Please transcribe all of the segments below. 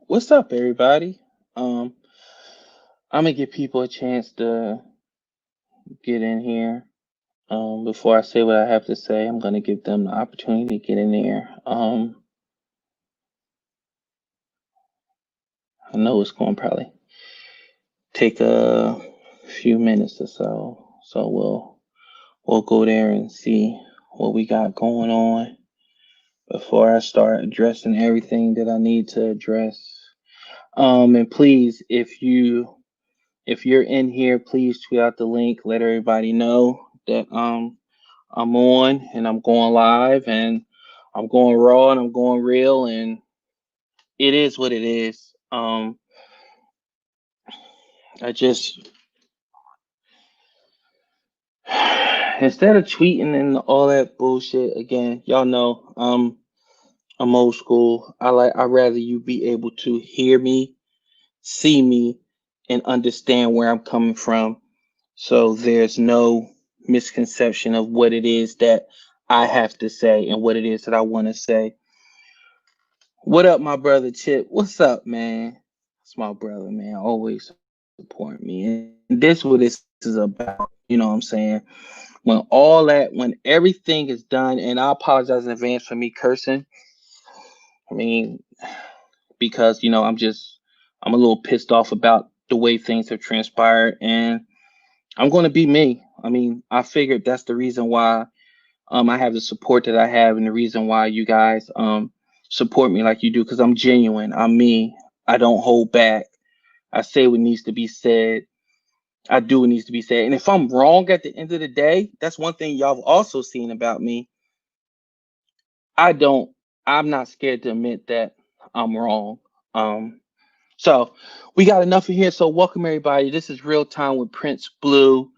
What's up, everybody? Um, I'm gonna give people a chance to get in here. Before I say what I have to say, I'm gonna give them the opportunity to get in there. I know it's gonna probably take a few minutes or so, so we'll go there and see what we got going on before I start addressing everything that I need to address. And please, if you're in here, please tweet out the link. Let everybody know that I'm on and I'm going live and I'm going raw and I'm going real and it is what it is. I just instead of tweeting and all that bullshit again, y'all know I'm old school. I'd rather you be able to hear me, see me, and understand where I'm coming from. So there's no misconception of what it is that I have to say and what it is that I want to say. What up, my brother Chip? What's up, man? It's my brother, man. Always support me. And this what this is about. You know what I'm saying? When everything is done, and I apologize in advance for me cursing. I mean, because I'm a little pissed off about the way things have transpired, and I'm going to be me. I mean, I figured that's the reason why I have the support that I have, and the reason why you guys support me like you do, because I'm genuine. I'm me. I don't hold back. I say what needs to be said. I do what needs to be said. And if I'm wrong at the end of the day, that's one thing y'all have also seen about me. I don't. I'm not scared to admit that I'm wrong. Um, so we got enough in here. So welcome everybody. This is Real Time with Prince Blue.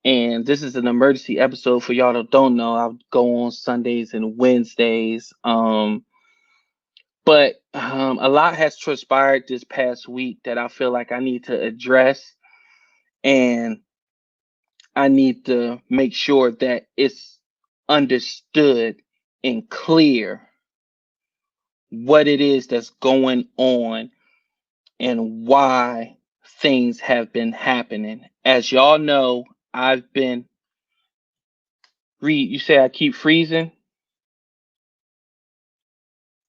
And this is an emergency episode for y'all that don't know. I go on Sundays and Wednesdays. But a lot has transpired this past week that I feel like I need to address, and I need to make sure that it's understood and clear what it is that's going on and why things have been happening. As y'all know, I've been read. You say I keep freezing.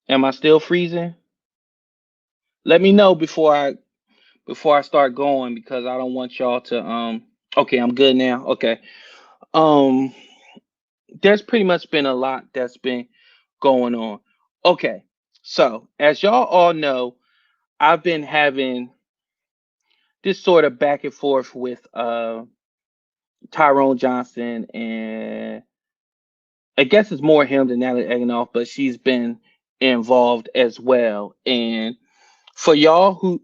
Am I still freezing? Let me know before I start going because I don't want y'all to okay, I'm good now. Okay. Um there's pretty much been a lot that's been going on. Okay. So, as y'all all know, I've been having this sort of back and forth with Tyrone Johnson, and I guess it's more him than Natalie Eganoff, but she's been involved as well. And for y'all who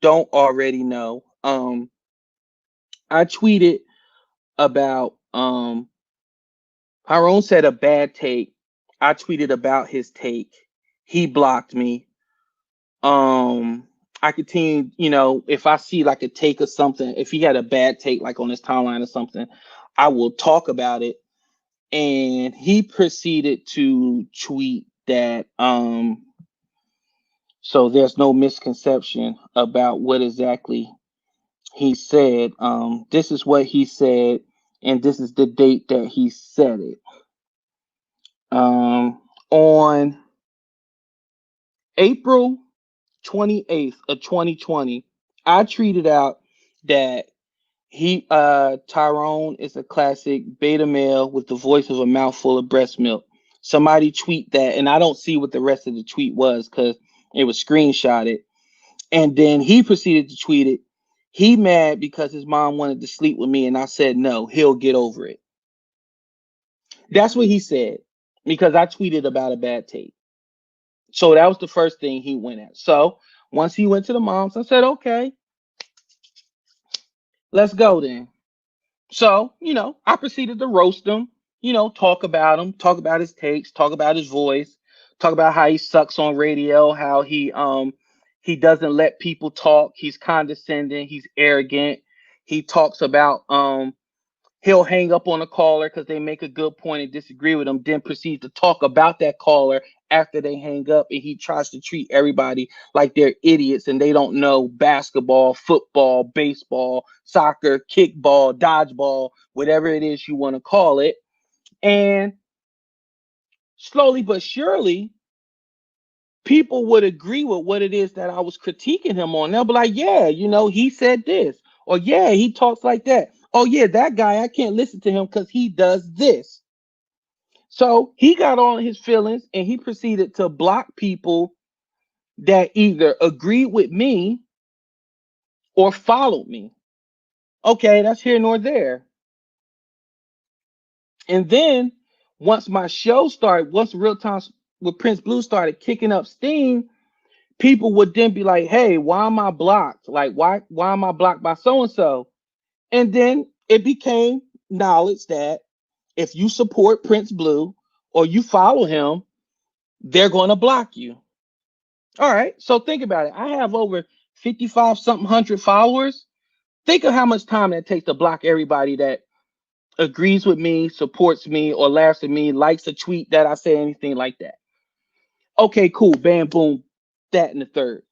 don't already know, I tweeted about Tyrone said a bad take. I tweeted about his take. He blocked me. I continue, if I see like a take or something, if he had a bad take like on his timeline or something, I will talk about it. And he proceeded to tweet that so there's no misconception about what exactly he said. This is what he said, and this is the date that he said it. On April 28th of 2020, I tweeted out that Tyrone is a classic beta male with the voice of a mouthful of breast milk. Somebody tweet that, and I don't see what the rest of the tweet was because it was screenshotted. And then he proceeded to tweet it. He mad because his mom wanted to sleep with me, and I said no, he'll get over it. That's what he said because I tweeted about a bad tape. So that was the first thing he went at. So once he went to the moms, I said, okay, let's go then. So, I proceeded to roast him, talk about his takes, talk about his voice, talk about how he sucks on radio, how he doesn't let people talk, he's condescending, he's arrogant. He talks about He'll hang up on a caller because they make a good point and disagree with him, then proceed to talk about that caller after they hang up, and he tries to treat everybody like they're idiots and they don't know basketball, football, baseball, soccer, kickball, dodgeball, whatever it is you want to call it. And slowly but surely, people would agree with what it is that I was critiquing him on. They'll be like, yeah, he said this, or yeah, he talks like that. Oh yeah, that guy, I can't listen to him because he does this. So he got on his feelings and he proceeded to block people that either agreed with me or followed me. Okay, that's here nor there. And then once Real Time with Prince Blue started kicking up steam, people would then be like, hey, why am I blocked? Like, why am I blocked by so and so? And then it became knowledge that if you support Prince Blue or you follow him, they're going to block you. All right. So think about it. I have over 55 something hundred followers. Think of how much time that takes to block everybody that agrees with me, supports me, or laughs at me, likes a tweet that I say anything like that. Okay, cool. Bam, boom, that and the third.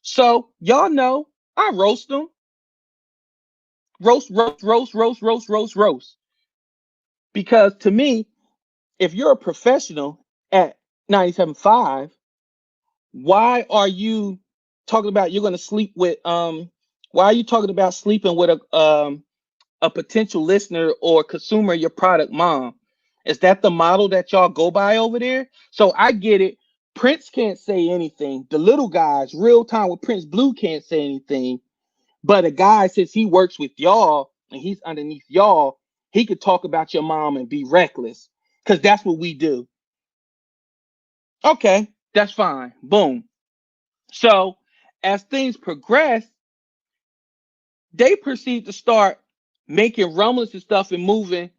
So y'all know I roast them. Roast, roast, roast, roast, roast, roast, roast. Because to me, if you're a professional at 97.5, why are you talking about you're going to sleep with why are you talking about sleeping with a potential listener or consumer of your product mom? Is that the model that y'all go by over there? So I get it. Prince can't say anything. The little guys, Real Time with Prince Blue, can't say anything. But a guy, since he works with y'all and he's underneath y'all, he could talk about your mom and be reckless. Because that's what we do. Okay, that's fine. Boom. So as things progress, they proceed to start making rumblings and stuff and moving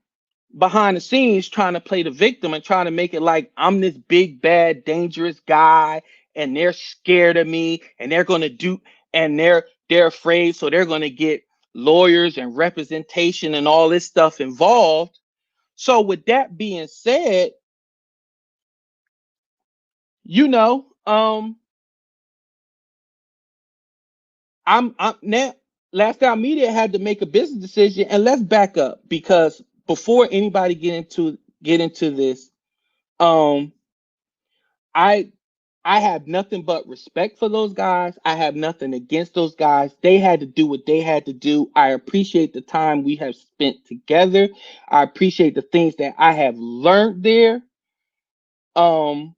behind the scenes, trying to play the victim and trying to make it like I'm this big, bad, dangerous guy, and they're scared of me, and they're gonna do, and they're afraid, so they're gonna get lawyers and representation and all this stuff involved. So with that being said, you know, I'm now Last Out Media had to make a business decision, and let's back up because before anybody get into this, um, I I have nothing but respect for those guys. I have nothing against those guys. They had to do what they had to do. I appreciate the time we have spent together. I appreciate the things that I have learned there. Um,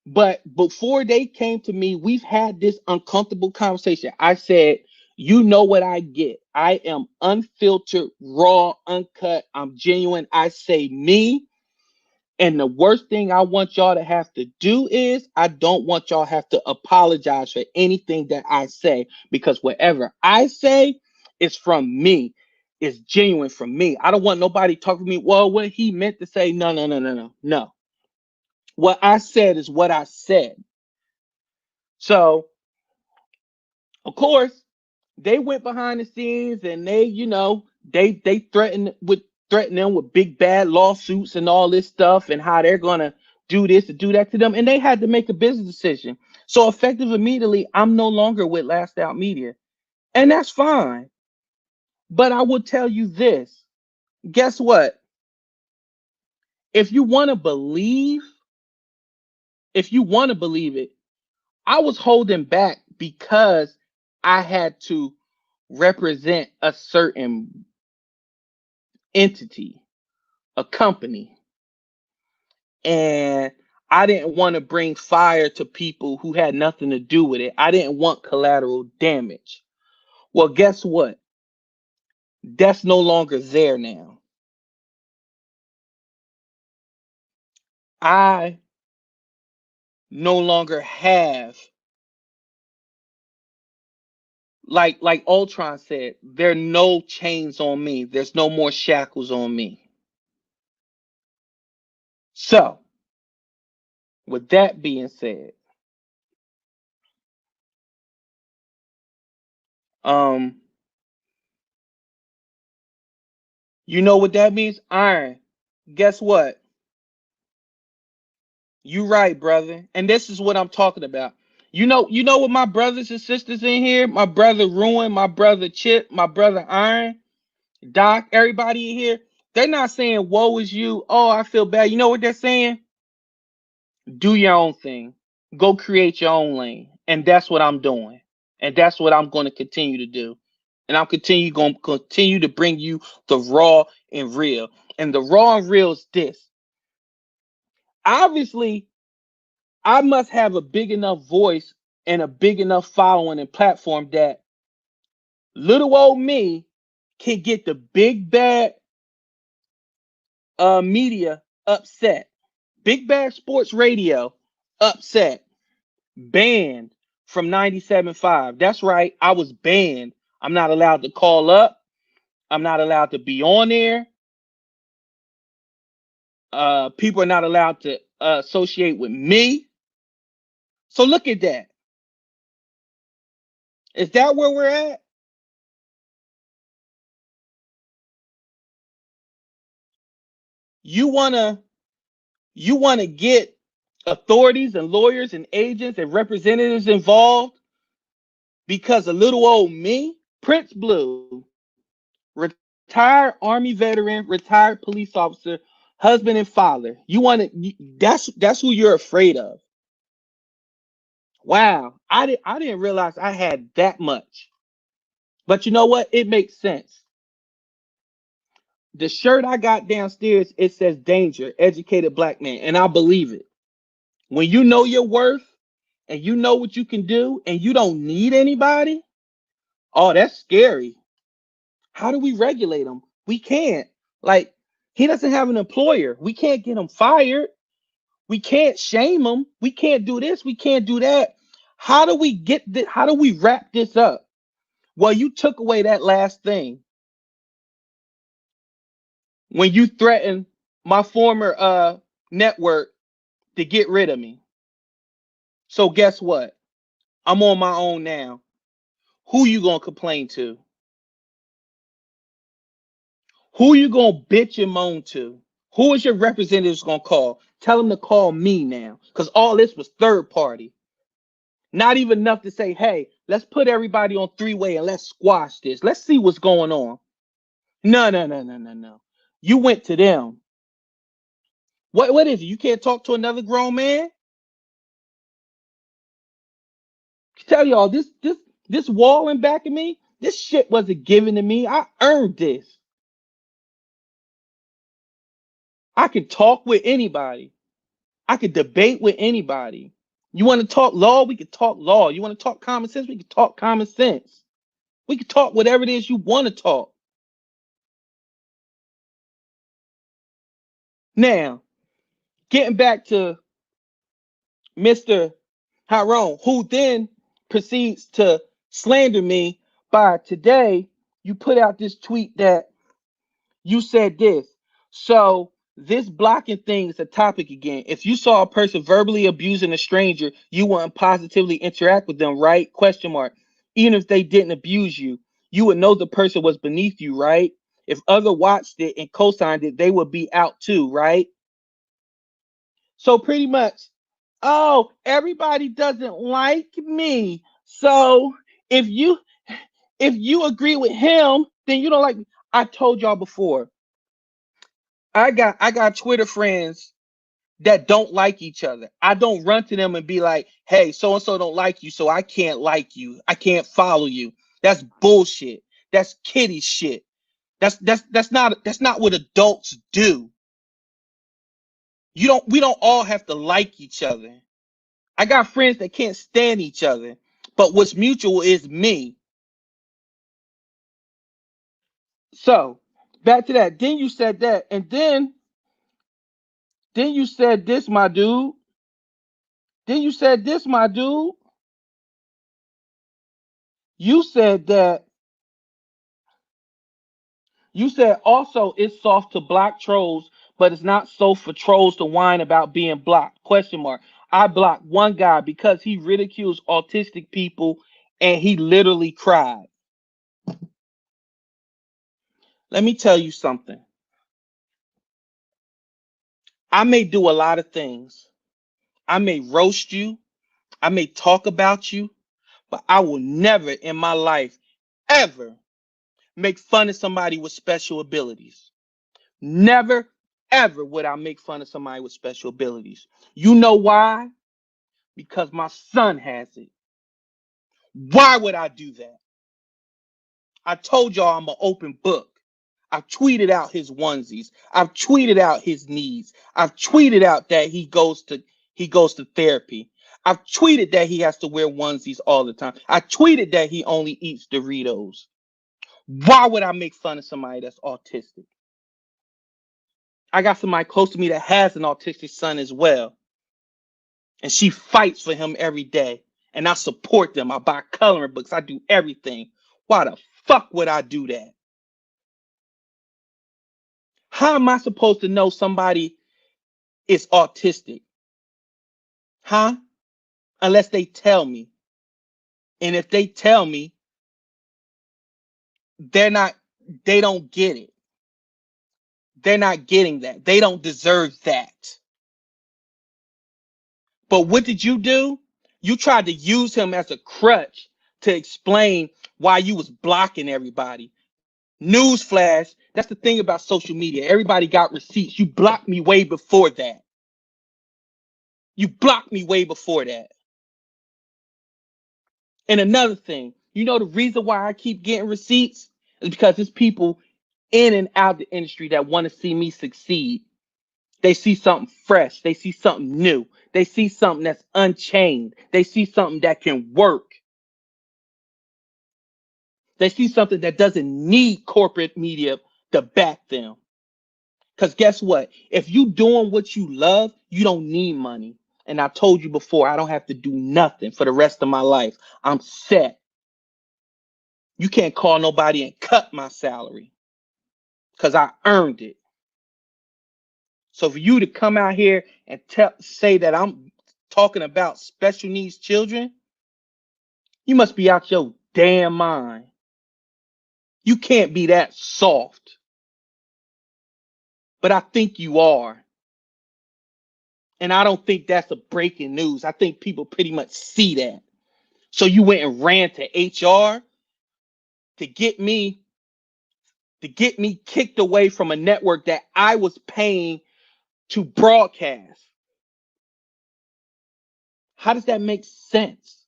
but before they came to me, we've had this uncomfortable conversation. I said, you know what I get. I am unfiltered, raw, uncut. I'm genuine. I say me. And the worst thing I want y'all to have to do is I don't want y'all have to apologize for anything that I say because whatever I say is from me. It's genuine from me. I don't want nobody talking to me. Well, what he meant to say, no, no, no, no, no, no. What I said is what I said. So, of course, they went behind the scenes and they threatened them with big bad lawsuits and all this stuff and how they're gonna do this and do that to them, and they had to make a business decision. So effective immediately, I'm no longer with Last Out Media, and that's fine. But I will tell you this: guess what? If you want to believe, if you want to believe it, I was holding back because I had to represent a certain entity, a company, and I didn't want to bring fire to people who had nothing to do with it. I didn't want collateral damage. Well, guess what? That's no longer there now. I no longer have, like Ultron said, there are no chains on me. There's no more shackles on me. So, with that being said, um You know what that means? Iron. Guess what? You right, brother. And this is what I'm talking about. You know what my brothers and sisters in here? My brother Ruin, my brother Chip, my brother Iron, Doc, everybody in here. They're not saying, woe is you. Oh, I feel bad. You know what they're saying? Do your own thing. Go create your own lane. And that's what I'm doing. And that's what I'm going to continue to do. And I'm going to continue to bring you the raw and real. And the raw and real is this. Obviously, I must have a big enough voice and a big enough following and platform that little old me can get the big bad media upset. Big bad sports radio upset. Banned from 97.5. That's right. I was banned. I'm not allowed to call up. I'm not allowed to be on there. People are not allowed to associate with me. So look at that. Is that where we're at? You wanna you wanna get authorities and lawyers and agents and representatives involved because a little old me, Prince Blue, retired Army veteran, retired police officer, husband and father. You want to? That's who you're afraid of. Wow, I didn't realize I had that much. But you know what? It makes sense. The shirt I got downstairs, it says danger, educated black man, and I believe it. When you know your worth and you know what you can do and you don't need anybody, oh, that's scary. How do we regulate him? We can't. Like, he doesn't have an employer. We can't get him fired. We can't shame him. We can't do this. We can't do that. How do we get this? How do we wrap this up? Well, you took away that last thing when you threatened my former network to get rid of me. So guess what? I'm on my own now. Who you gonna complain to? Who you gonna bitch and moan to? Who is your representatives gonna call? Tell them to call me now, because all this was third party. Not even enough to say, hey, let's put everybody on three-way and let's squash this. Let's see what's going on. No, no, no, no, no, no. You went to them. What is it? You can't talk to another grown man? Tell y'all this wall in back of me, this shit wasn't given to me. I earned this. I could talk with anybody. I could debate with anybody. You want to talk law? We could talk law. You want to talk common sense? We could talk common sense. We could talk whatever it is you want to talk. Now, getting back to Mr. Tyrone, who then proceeds to slander me by today, you put out this tweet that you said this. So this blocking thing is a topic again. If you saw a person verbally abusing a stranger, you wouldn't positively interact with them, right? Question mark. Even if they didn't abuse you, you would know the person was beneath you, right? If other watched it and co-signed it, they would be out too, right? So pretty much, oh, everybody doesn't like me. So if you if you agree with him, then you don't like me. I told y'all before. I got Twitter friends that don't like each other. I don't run to them and be like, "Hey, so and so don't like you, so I can't like you. I can't follow you." That's bullshit. That's kiddie shit. That's not what adults do. We don't all have to like each other. I got friends that can't stand each other, but what's mutual is me. So back to that. Then you said that, and then you said this, my dude. Then you said this, my dude. You said that you said also it's soft to block trolls, but it's not so for trolls to whine about being blocked. Question mark. I blocked one guy because he ridicules autistic people and he literally cried. Let me tell you something. I may do a lot of things. I may roast you. I may talk about you, but I will never in my life ever make fun of somebody with special abilities. Never, ever would I make fun of somebody with special abilities. You know why? Because my son has it. Why would I do that? I told y'all I'm an open book. I've tweeted out his onesies. I've tweeted out his needs. I've tweeted out that he goes to therapy. I've tweeted that he has to wear onesies all the time. I tweeted that he only eats Doritos. Why would I make fun of somebody that's autistic? I got somebody close to me that has an autistic son as well, and she fights for him every day. And I support them. I buy coloring books. I do everything. Why the fuck would I do that? How am I supposed to know somebody is autistic? Huh? Unless they tell me. And if they tell me, they're not, they don't get it. They're not getting that. They don't deserve that. But what did you do? You tried to use him as a crutch to explain why you was blocking everybody. Newsflash, that's the thing about social media. Everybody got receipts. You blocked me way before that. You blocked me way before that. And another thing, you know the reason why I keep getting receipts is because it's people in and out the industry that want to see me succeed. They see something fresh. They see something new. They see something that's unchained. They see something that can work. They see something that doesn't need corporate media to back them. Because guess what? If you doing what you love, you don't need money. And I told you before, I don't have to do nothing for the rest of my life. I'm set. You can't call nobody and cut my salary because I earned it. So for you to come out here and say that I'm talking about special needs children, you must be out your damn mind. You can't be that soft. But I think you are. And I don't think that's a breaking news. I think people pretty much see that. So you went and ran to HR to get me kicked away from a network that I was paying to broadcast. How does that make sense?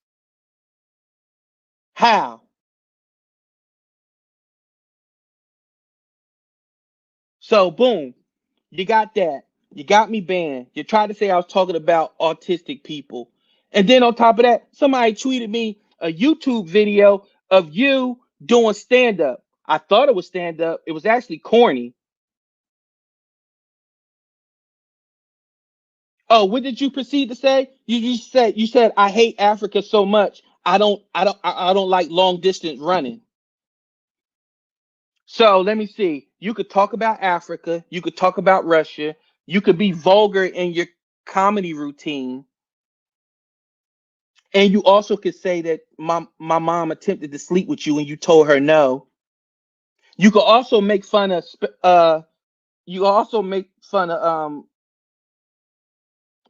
How? So boom, you got that. You got me banned. You tried to say I was talking about autistic people. And then on top of that, somebody tweeted me a YouTube video of you doing stand up. I thought it was stand up. It was actually corny. Oh, what did you proceed to say? You said I hate Africa so much. I don't like long distance running. So let me see. You could talk about Africa, you could talk about Russia, you could be vulgar in your comedy routine, and you also could say that my mom attempted to sleep with you and you told her no. You could also make fun of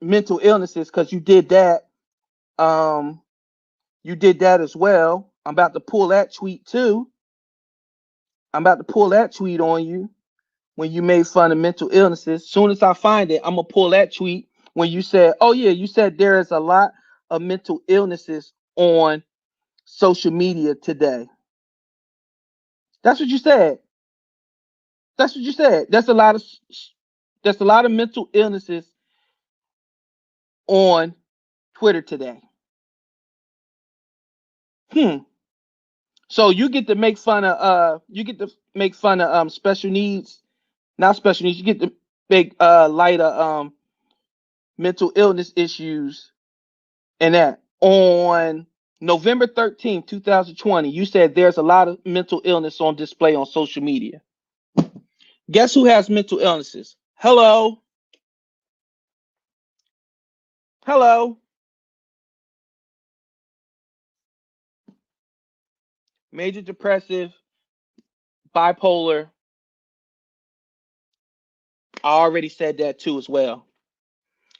mental illnesses because um you did that as well. I'm about to pull that tweet too. I'm about to pull that tweet on you when you made fun of mental illnesses. Soon as I find it, I'm gonna pull that tweet when you said, "Oh yeah, you said there is a lot of mental illnesses on social media today." That's what you said. That's what you said. That's a lot of mental illnesses on Twitter today. Hmm. So you get to make fun of special needs, not special needs. You get to make light of mental illness issues and that on November 13th, 2020, you said there's a lot of mental illness on display on social media. Guess who has mental illnesses? Hello. Hello. Major depressive, bipolar, I already said that too as well.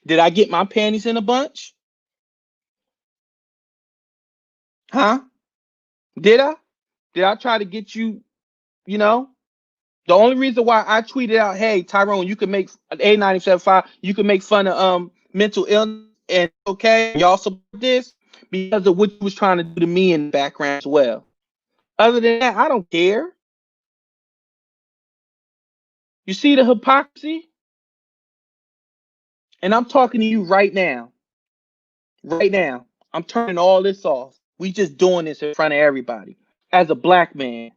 Did I get my panties in a bunch? Huh? Did I? Did I try to get you, you know? The only reason why I tweeted out, hey, Tyrone, you can make A975, you can make fun of mental illness and okay, y'all support this because of what you was trying to do to me in the background as well. Other than that, I don't care. You see the hypocrisy? And I'm talking to you right now. Right now. I'm turning all this off. We just doing this in front of everybody. As a black man,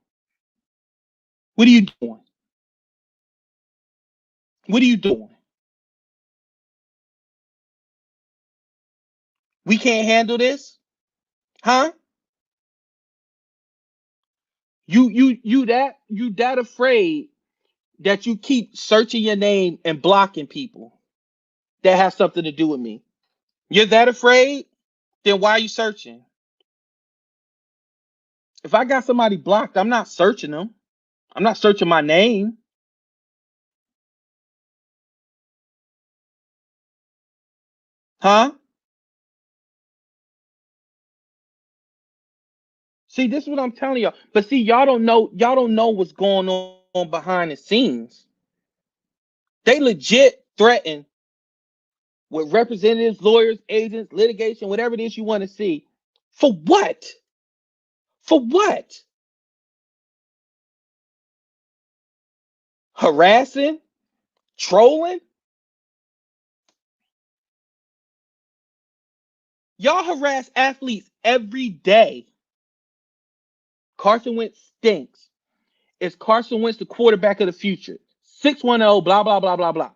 what are you doing? What are you doing? We can't handle this? Huh? You that afraid that you keep searching your name and blocking people that have something to do with me. You're that afraid? Then why are you searching? If I got somebody blocked, I'm not searching them. I'm not searching my name. Huh? See, this is what I'm telling y'all. But see, y'all don't know what's going on behind the scenes. They legit threaten with representatives, lawyers, agents, litigation, whatever it is you want to see. For what? For what? Harassing? Trolling? Y'all harass athletes every day. Carson Wentz stinks. Is Carson Wentz the quarterback of the future? 610, blah, blah, blah, blah, blah.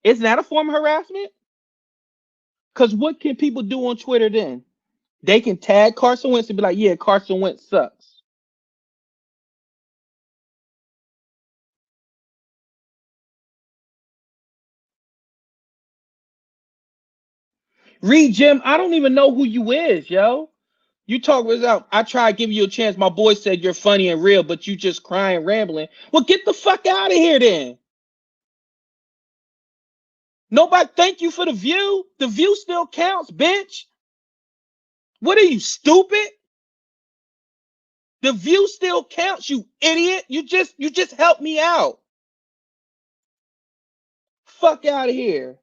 Isn't that a form of harassment? Because what can people do on Twitter then? They can tag Carson Wentz and be like, yeah, Carson Wentz sucks. Reed, Jim, I don't even know who you is, yo. You talk without. I tried giving you a chance. My boy said you're funny and real, but you just crying, rambling. Well, get the fuck out of here then. Nobody thank you for the view. The view still counts, bitch. What are you, stupid? The view still counts, you idiot. You just helped me out. Fuck out of here.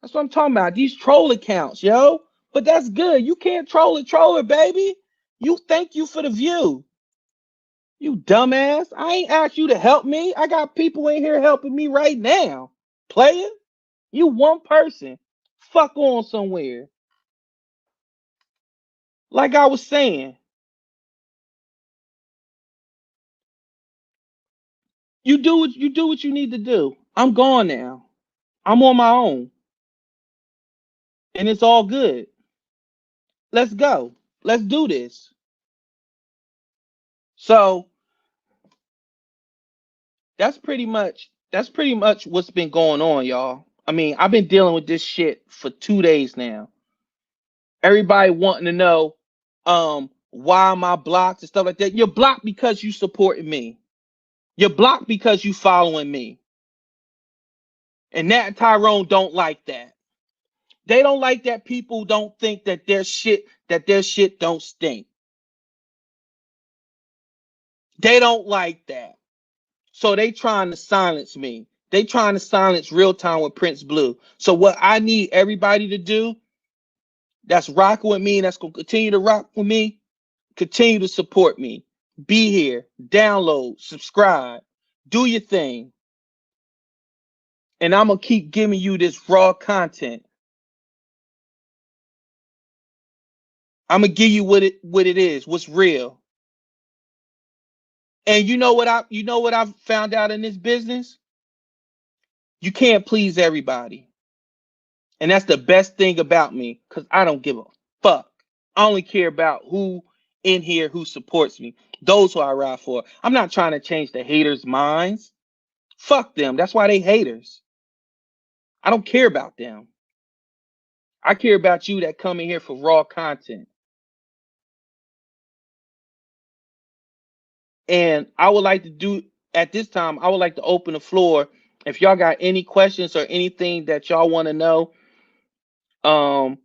That's what I'm talking about. These troll accounts, yo. But that's good. You can't troll a troller, baby. You thank you for the view. You dumbass. I ain't asked you to help me. I got people in here helping me right now. Player, you one person. Fuck on somewhere. Like I was saying, you do what you need to do. I'm gone now. I'm on my own. And it's all good. Let's go. Let's do this. So that's pretty much what's been going on, y'all. I mean, I've been dealing with this shit for 2 days now. Everybody wanting to know why am I blocked and stuff like that. You're blocked because you supporting me. You're blocked because you following me. And Nat and Tyrone don't like that. They don't like that people don't think that their shit don't stink. They don't like that. So they trying to silence me. They trying to silence real time with Prince Blue. So what I need everybody to do that's rocking with me and that's gonna continue to rock with me, continue to support me. Be here, download, subscribe, do your thing. And I'm gonna keep giving you this raw content. I'm gonna give you what it is, what's real. And you know what I've found out in this business? You can't please everybody. And that's the best thing about me, because I don't give a fuck. I only care about who in here who supports me. Those who I ride for. I'm not trying to change the haters' minds. Fuck them. That's why they haters. I don't care about them. I care about you that come in here for raw content. And I would like to do at this time, I would like to open the floor If y'all got any questions or anything that y'all want to know, um,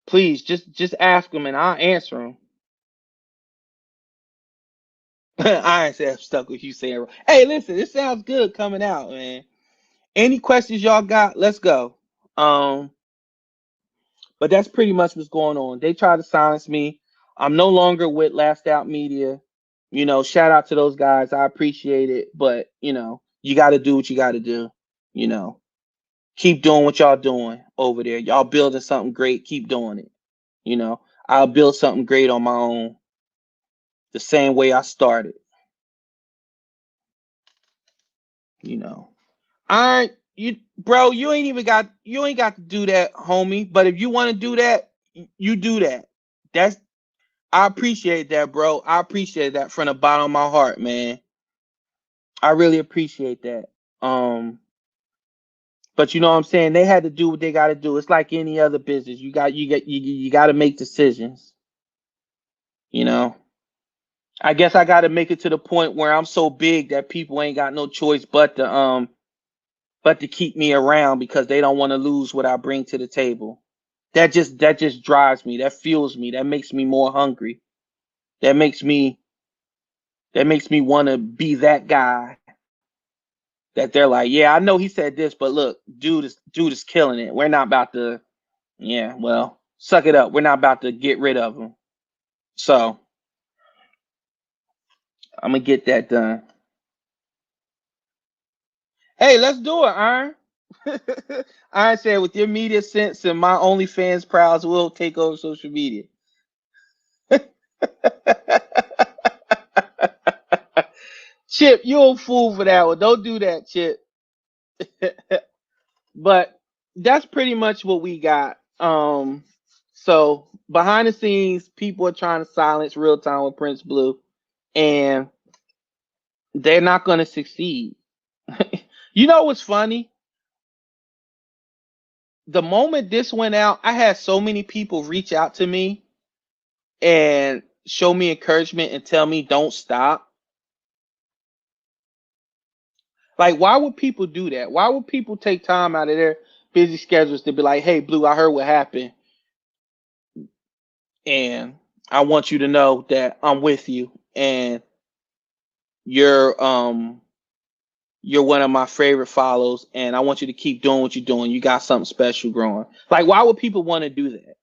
please just ask them and I'll answer them. I ain't say I'm stuck with you saying. Hey, listen, this sounds good coming out, man. Any questions y'all got? Let's go. Um, but that's pretty much what's going on. They try to silence me. I'm no longer with Last Out Media. Shout out to those guys. I appreciate it, but you got to do what you got to do. You know, keep doing what y'all doing over there. Y'all building something great. Keep doing it. You know, I'll build something great on my own, the same way I started. You know, I you bro, you ain't got to do that, homie. But if you want to do that, you do that. That's I appreciate that, bro. I appreciate that from the bottom of my heart, man. I really appreciate that. But you know what I'm saying? They had to do what they got to do. It's like any other business. You got to make decisions. You know. I guess I got to make it to the point where I'm so big that people ain't got no choice but to keep me around because they don't want to lose what I bring to the table. That just drives me. That fuels me. That makes me more hungry. That makes me that makes me want to be that guy that they're like, yeah, I know he said this, but look, dude is killing it. We're not about to, yeah, well, suck it up. We're not about to get rid of him. So I'm gonna get that done. Hey, let's do it, Iron. Iron said, with your media sense and my OnlyFans prowls, we'll take over social media. Chip, you a fool for that one. Don't do that, Chip. But that's pretty much what we got. So behind the scenes, people are trying to silence real time with Prince Blue, and they're not going to succeed. You know what's funny? The moment this went out, I had so many people reach out to me and show me encouragement and tell me don't stop. Like, why would people do that? Why would people take time out of their busy schedules to be like, hey, Blue, I heard what happened, and I want you to know that I'm with you, and you're um you're one of my favorite follows, and I want you to keep doing what you're doing. You got something special growing. Like, why would people want to do that?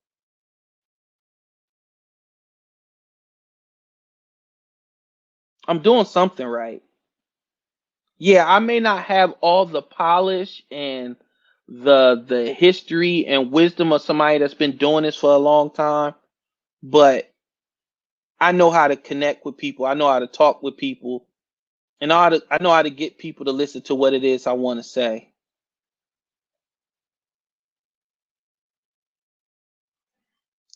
I'm doing something right. Yeah, I may not have all the polish and the history and wisdom of somebody that's been doing this for a long time, but I know how to connect with people. I know how to talk with people, and I know how to get people to listen to what it is I want to say.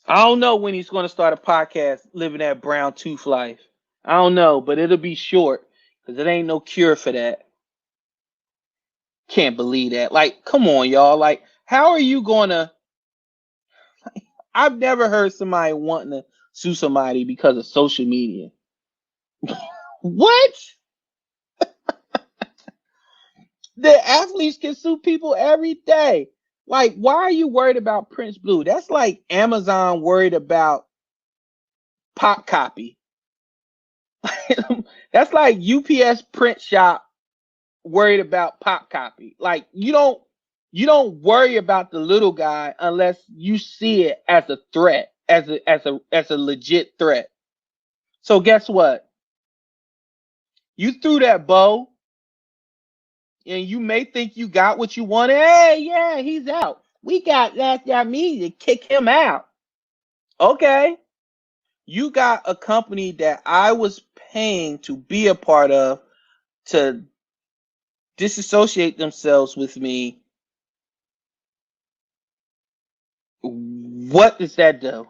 I don't know when he's going to start a podcast, living that brown tooth life. I don't know, but it'll be short because it ain't no cure for that. Can't believe that. Like, come on, y'all. Like, how are you going to? I've never heard somebody wanting to sue somebody because of social media. What? The athletes can sue people every day. Like, why are you worried about Prince Blue? That's like Amazon worried about pop copy. That's like UPS print shop worried about pop copy. Like, you don't worry about the little guy unless you see it as a threat, as a legit threat. So guess what? You threw that bow and you may think you got what you wanted. Hey, yeah, he's out. We got that me to kick him out. Okay. You got a company that I was paying to be a part of to disassociate themselves with me. What does that do?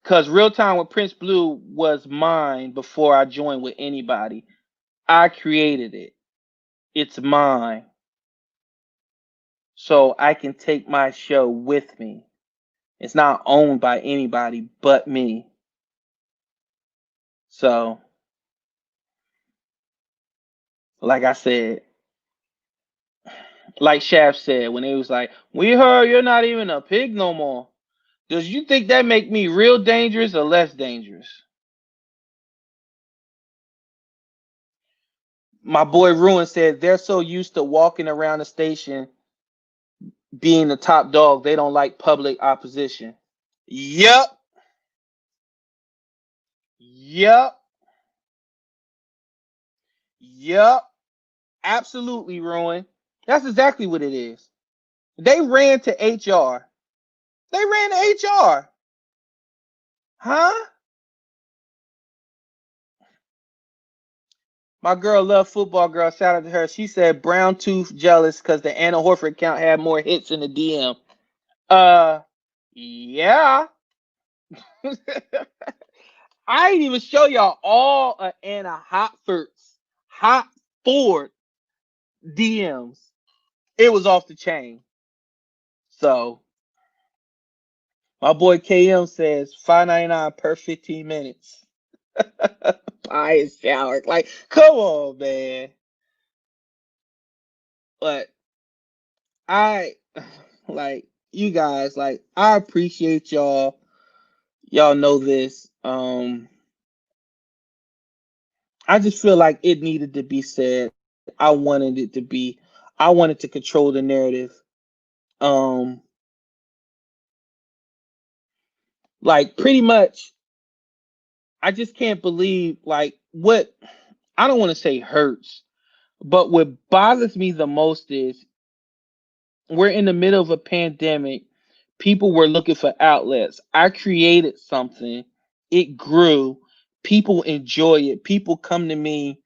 Because Real Time with Prince Blue was mine before I joined with anybody. I created it. It's mine. So I can take my show with me. It's not owned by anybody but me. So, like I said, Like Shaft said when he was like, "We heard you're not even a pig no more." Does you think that make me real dangerous or less dangerous? My boy Ruin said they're so used to walking around the station being the top dog, they don't like public opposition. Yep, yep, yep. Absolutely, Ruin. That's exactly what it is. They ran to HR. They ran to HR. Huh? My girl loved football girl. Shout out to her. She said Brown Tooth jealous because the Anna Horford account had more hits in the DM. Uh, yeah. I ain't even show y'all all of Anna Hot Ford DMs. It was off the chain. So my boy KM says 5.99 per 15 minutes. Pie is shower. Like, come on, man. But I like you guys, like I appreciate y'all. Y'all know this. I just feel like it needed to be said. I wanted to control the narrative. Um like pretty much I just can't believe like what I don't want to say hurts, but what bothers me the most is we're in the middle of a pandemic. People were looking for outlets. I created something. It grew. People enjoy it. People come to me.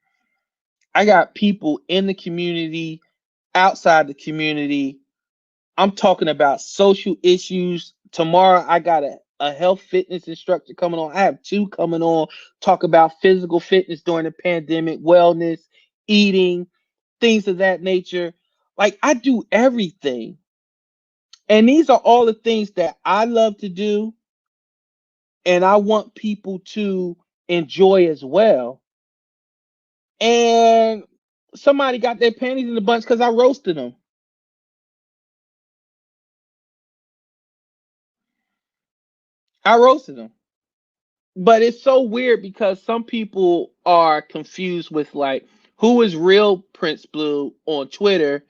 I got people in the community, outside the community. I'm talking about social issues. Tomorrow, I got a health fitness instructor coming on. I have two coming on, talk about physical fitness during the pandemic, wellness, eating, things of that nature. Like, I do everything. And these are all the things that I love to do, and I want people to enjoy as well. And somebody got their panties in the bunch because I roasted them. I roasted them. But it's so weird because some people are confused with like who is real Prince Blue on Twitter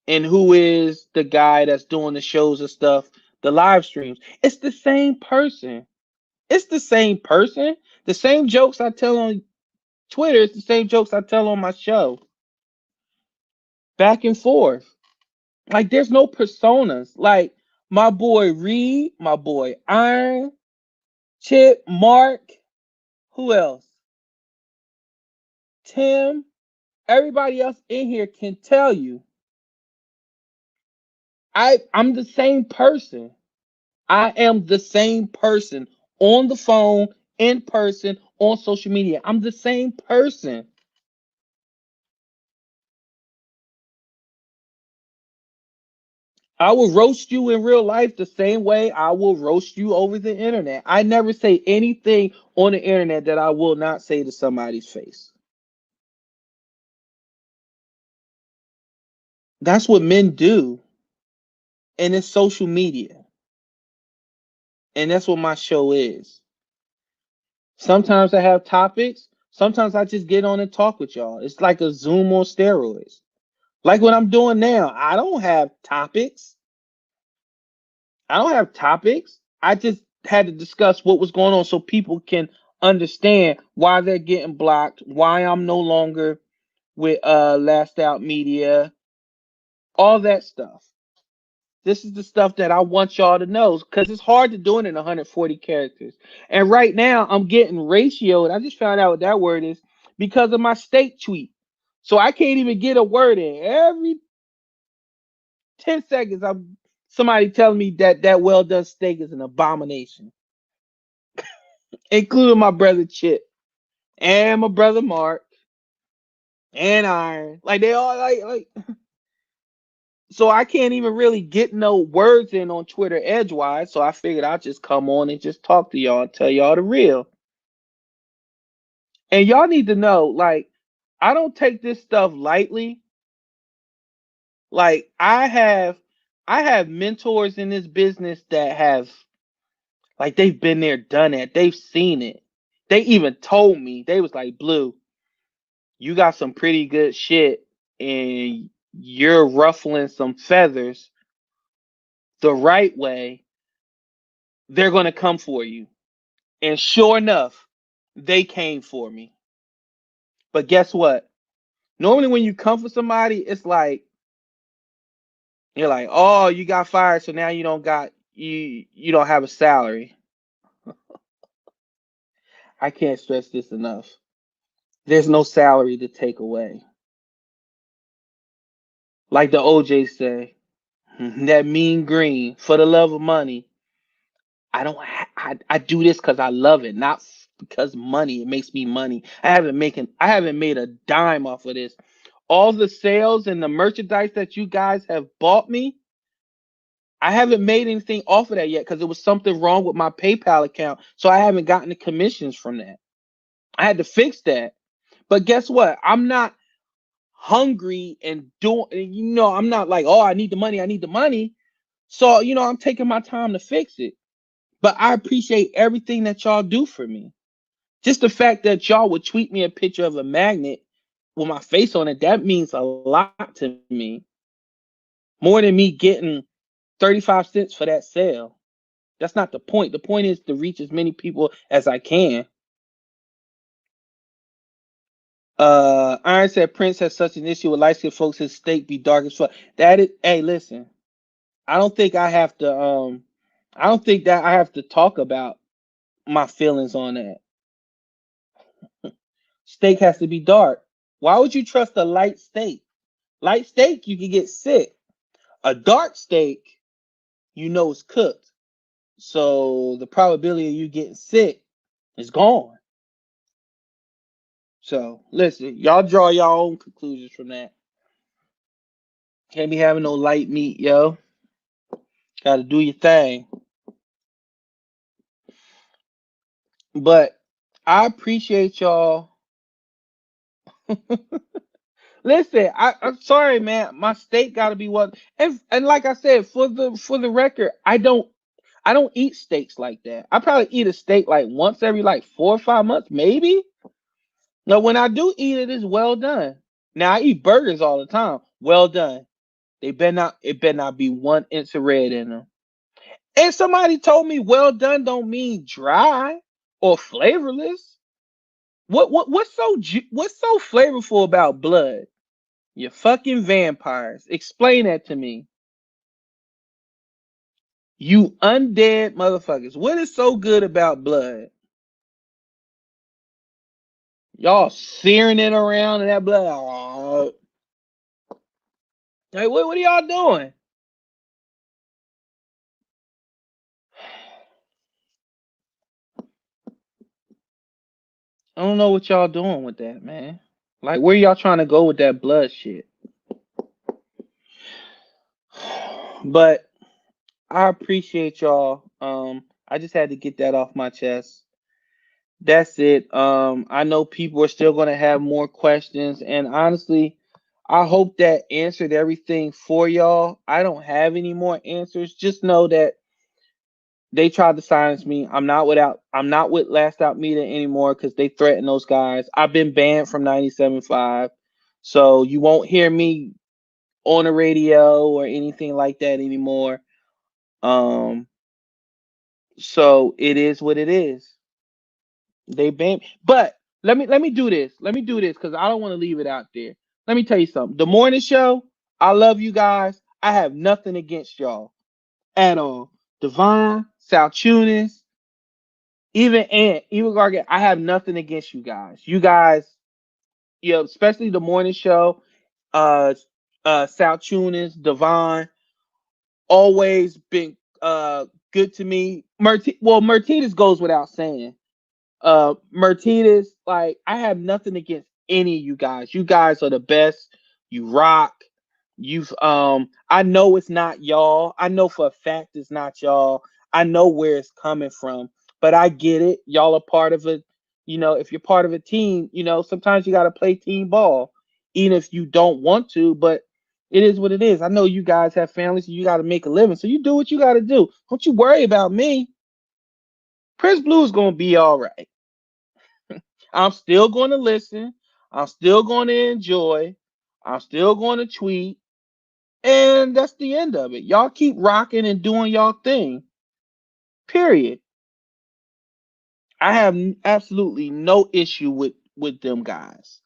and who is the guy that's doing the shows and stuff, the live streams. It's the same person. It's the same person. The same jokes I tell on Twitter, it's the same jokes I tell on my show. Back and forth. Like there's no personas. Like my boy Reed, my boy Iron, Chip, Mark, who else? Tim, everybody else in here can tell you. I'm the same person. I am the same person on the phone, in person, on social media. I'm the same person. I will roast you in real life the same way I will roast you over the internet. I never say anything on the internet that I will not say to somebody's face. That's what men do. And it's social media. And that's what my show is. Sometimes I have topics. Sometimes I just get on and talk with y'all. It's like a Zoom on steroids. Like what I'm doing now. I don't have topics. I don't have topics. I just had to discuss what was going on so people can understand why they're getting blocked, why I'm no longer with Last Out Media, all that stuff. This is the stuff that I want y'all to know because it's hard to do it in 140 characters. And right now, I'm getting ratioed. I just found out what that word is because of my steak tweet. So I can't even get a word in. Every 10 seconds, I'm somebody telling me that that well done steak is an abomination, including my brother Chip and my brother Mark and Iron. Like they all like so I can't even really get no words in on Twitter edgewise. So I figured I'd just come on and just talk to y'all and tell y'all the real. And y'all need to know, like, I don't take this stuff lightly. Like I have mentors in this business that have like they've been there, done it. They've seen it. They even told me, they was like, Blue, you got some pretty good shit and you're ruffling some feathers the right way. They're gonna come for you. And sure enough, they came for me. But guess what? Normally when you come for somebody, it's like you're like, oh, you got fired, so now you don't have a salary. I can't stress this enough. There's no salary to take away. Like the OJ say, that mean green for the love of money. I do this because I love it, not because money. It makes me money. I haven't made a dime off of this. All the sales and the merchandise that you guys have bought me, I haven't made anything off of that yet because there was something wrong with my PayPal account. So I haven't gotten the commissions from that. I had to fix that. But guess what? I'm not hungry and doing, I'm not like, oh, I need the money. I need the money. So, I'm taking my time to fix it. But I appreciate everything that y'all do for me. Just the fact that y'all would tweet me a picture of a magnet with my face on it, that means a lot to me. More than me getting 35 cents for that sale. That's not the point. The point is to reach as many people as I can. Iron said Prince has such an issue with light skinned folks, his steak be dark as fuck. That is, hey, listen, I don't think I have to, I don't think that I have to talk about my feelings on that. Steak has to be dark. Why would you trust a light steak? Light steak, you can get sick. A dark steak, it's cooked. So the probability of you getting sick is gone. So listen, y'all draw your own conclusions from that. Can't be having no light meat, yo. Gotta do your thing. But I appreciate y'all. Listen, I'm sorry, man. My steak gotta be what, and like I said, for the record, I don't eat steaks like that. I probably eat a steak like once every like 4 or 5 months, maybe. No, when I do eat it, it's well done. Now I eat burgers all the time. Well done. It better not be 1 inch of red in them. And somebody told me well done don't mean dry or flavorless. What's so flavorful about blood? You fucking vampires. Explain that to me. You undead motherfuckers. What is so good about blood? Y'all searing it around in that blood. Oh. Hey, what are y'all doing? I don't know what y'all doing with that, man. Like, where y'all trying to go with that blood shit? But I appreciate y'all. I just had to get that off my chest. That's it. I know people are still gonna have more questions, and honestly, I hope that answered everything for y'all. I don't have any more answers. Just know that they tried to silence me. I'm not with Last Out Media anymore because they threatened those guys. I've been banned from 97.5. So you won't hear me on the radio or anything like that anymore. Um, so it is what it is. They banned, but let me do this. Let me do this because I don't want to leave it out there. Let me tell you something. The morning show, I love you guys. I have nothing against y'all at all. Devon, Sal Tunis, even Ant, even Gargett, I have nothing against you guys. You guys, especially the morning show, uh Sal Tunis, Devon, always been good to me. Martinez goes without saying. Martinez, like, I have nothing against any of you guys. You guys are the best. You rock. I know it's not y'all. I know for a fact it's not y'all. I know where it's coming from, but I get it. Y'all are part of it. If you're part of a team, sometimes you got to play team ball, even if you don't want to. But It is what it is. I know you guys have families, and you got to make a living, so you do what you got to do. Don't you worry about me. Prince Blue is gonna be all right. I'm still going to listen. I'm still going to enjoy. I'm still going to tweet, and that's the end of it. Y'all keep rocking and doing y'all thing. Period. I have absolutely no issue with them guys.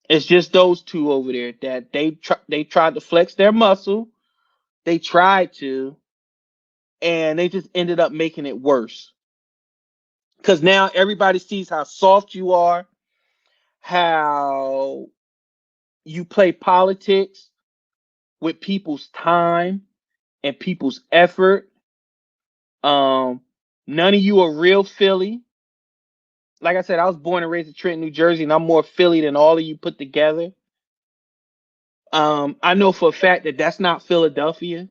It's just those two over there that they tried to flex their muscle. They tried to, and they just ended up making it worse. Because now everybody sees how soft you are, how you play politics with people's time and people's effort. Um, None of you are real Philly. Like I said, I was born and raised in Trenton, New Jersey, and I'm more Philly than all of you put together. I know for a fact that that's not Philadelphia.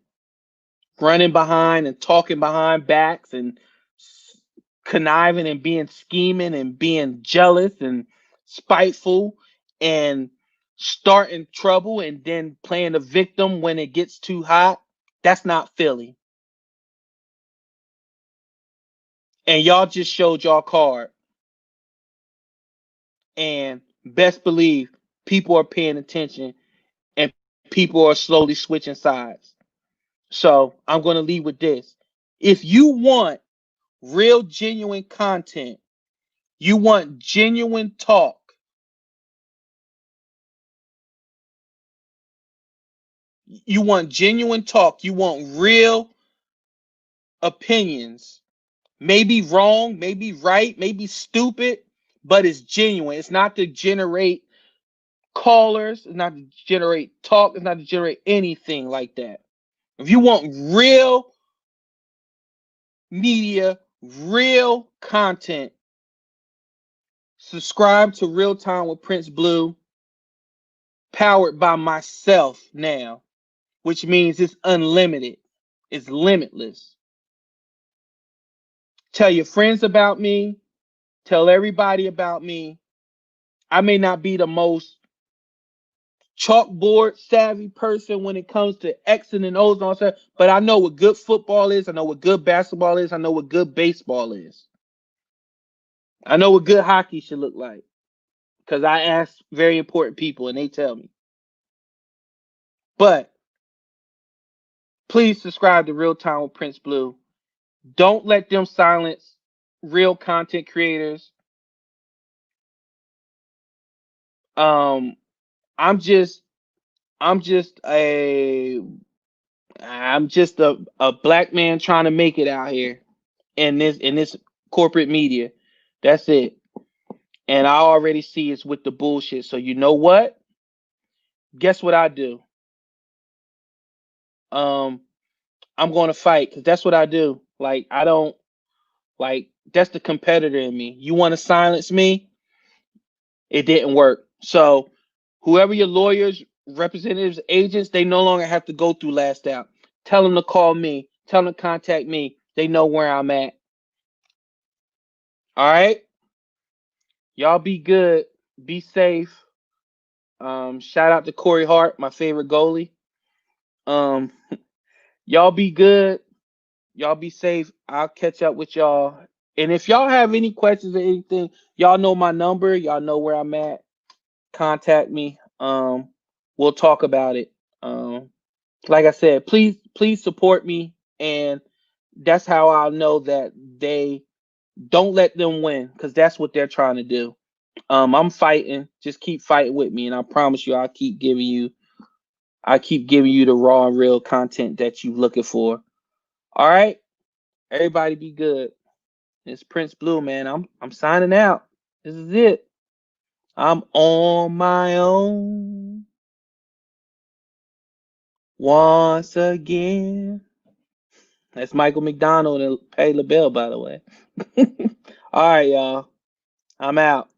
Running behind and talking behind backs and conniving and being scheming and being jealous and spiteful and starting trouble and then playing the victim when it gets too hot. That's not Philly. And y'all just showed y'all card. And best believe people are paying attention and people are slowly switching sides. So I'm going to leave with this. If you want real, genuine content, you want genuine talk, you want genuine talk, you want real opinions, maybe wrong, maybe right, maybe stupid, but it's genuine. It's not to generate callers, it's not to generate talk, it's not to generate anything like that. If you want real media, real content, subscribe to Real Time with Prince Blue, powered by myself now, which means it's unlimited, it's limitless. Tell your friends about me, tell everybody about me. I may not be the most chalkboard savvy person when it comes to X's and O's and all that, but I know what good football is. I know what good basketball is. I know what good baseball is. I know what good hockey should look like because I ask very important people and they tell me. But please subscribe to Real Time with Prince Blue. Don't let them silence real content creators. Um, I'm just I'm just a I'm just a black man trying to make it out here in this corporate media. That's it. And I already see it's with the bullshit. So you know what? Guess what I do? Um, I'm going to fight because that's what I do. Like I don't like that's the competitor in me. You want to silence me? It didn't work. So whoever your lawyers, representatives, agents, they no longer have to go through Last Out. Tell them to call me. Tell them to contact me. They know where I'm at. All right. Y'all be good. Be safe. Shout out to Corey Hart, my favorite goalie. Um, y'all be good. Y'all be safe. I'll catch up with y'all. And if y'all have any questions or anything, y'all know my number. Y'all know where I'm at. Contact me. We'll talk about it. Like I said, please support me, and that's how I'll know that they don't let them win because that's what they're trying to do. I'm fighting. Just keep fighting with me, and I promise you, I keep giving you the raw and real content that you're looking for. All right, everybody, be good. It's Prince Blue, man. I'm signing out. This is it. I'm on my own once again. That's Michael McDonald and Pay LaBelle, by the way. All right, y'all. I'm out.